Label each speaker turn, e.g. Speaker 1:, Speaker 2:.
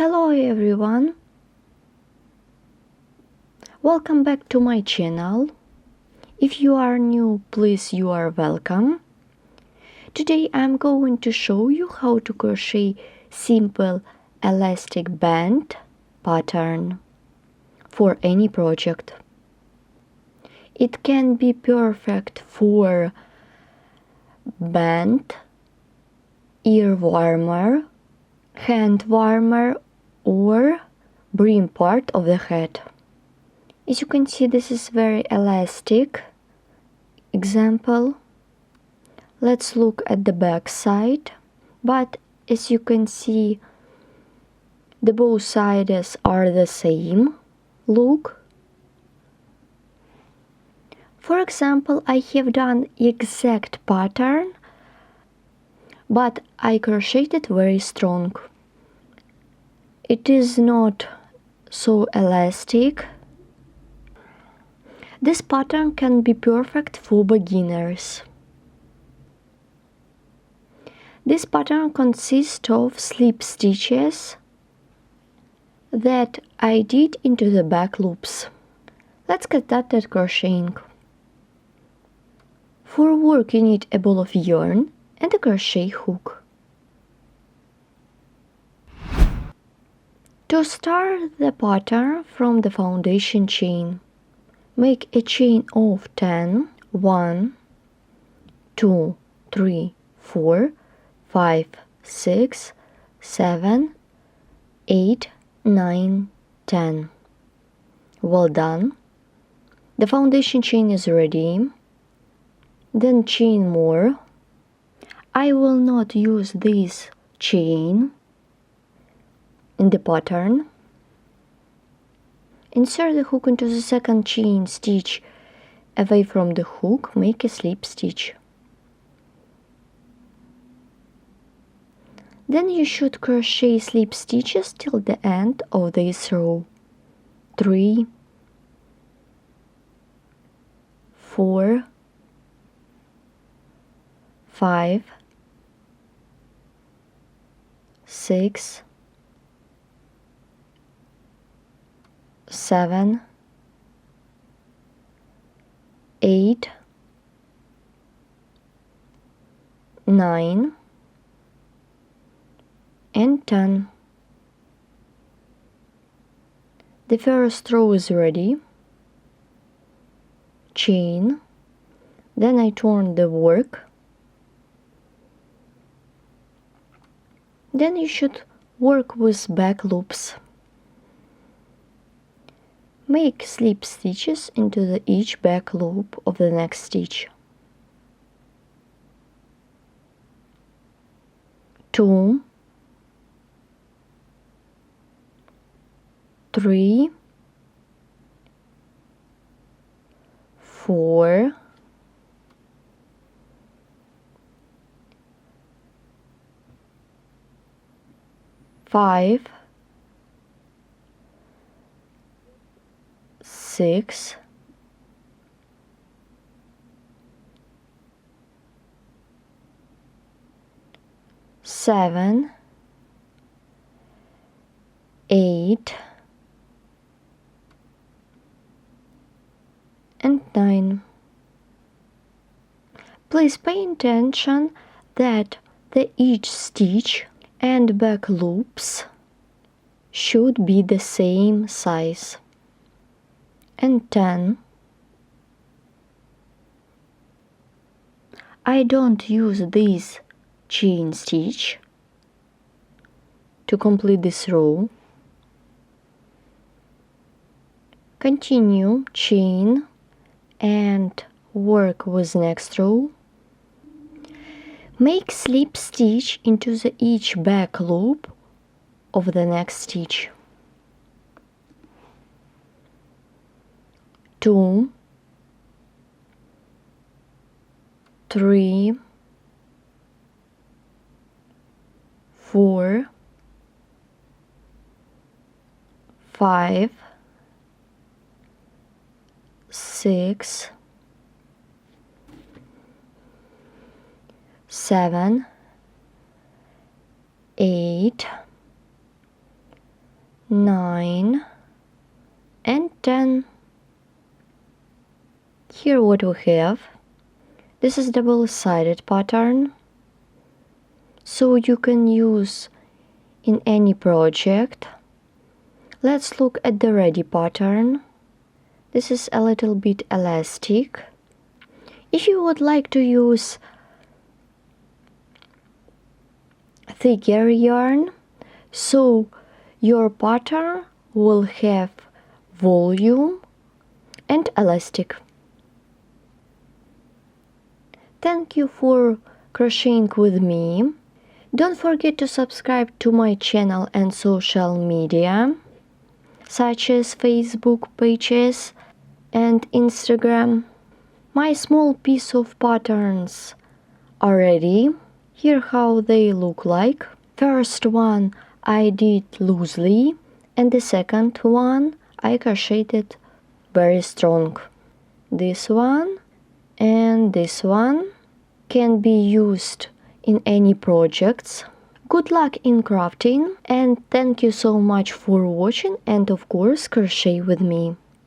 Speaker 1: Hello everyone, welcome back to my channel. If you are new, please you are welcome. Today I'm going to show you how to crochet simple elastic band pattern for any project. It can be perfect for band, ear warmer, hand warmer or brim part of the head. As you can see, this is very elastic example. Let's look at the back side, but as you can see, the both sides are the same look. For example, I have done exact pattern, but I crocheted very strong. It is not so elastic. This pattern can be perfect for beginners. This pattern consists of slip stitches that I did into the back loops. Let's get started crocheting. For work you need a ball of yarn and a crochet hook. To start the pattern from the foundation chain, make a chain of 10, 1, 2, 3, 4, 5, 6, 7, 8, 9, 10. Well done. The foundation chain is ready. Then chain more. I will not use this chain in the pattern. Insert the hook into the second chain stitch away from the hook, make a slip stitch. Then you should crochet slip stitches till the end of this row. 3, 4, 5, 6, 7, 8, 9, and 10. The first row is ready. Chain. Then I turn the work. Then you should work with back loops. Make slip stitches into each back loop of the next stitch. 2, 3, 4, 5, 6, 7, 8, and 9. Please pay attention that each stitch and back loops should be the same size. And 10. I don't use this chain stitch to complete this row. Continue chain and work with next row. Make slip stitch into each back loop of the next stitch. 2, 3, 4, 5, 6, 7, 8, 9 and 10. Here what we have, this is double-sided pattern, so you can use in any project. Let's look at the ready pattern. This is a little bit elastic. If you would like to use thicker yarn, so your pattern will have volume and elastic. Thank you for crocheting with me. Don't forget to subscribe to my channel and social media, such as Facebook pages and Instagram. My small piece of patterns are ready. Here how they look like. First one I did loosely, and the second one I crocheted very strong. This one and this one can be used in any projects. Good luck in crafting, and thank you so much for watching, and of course crochet with me.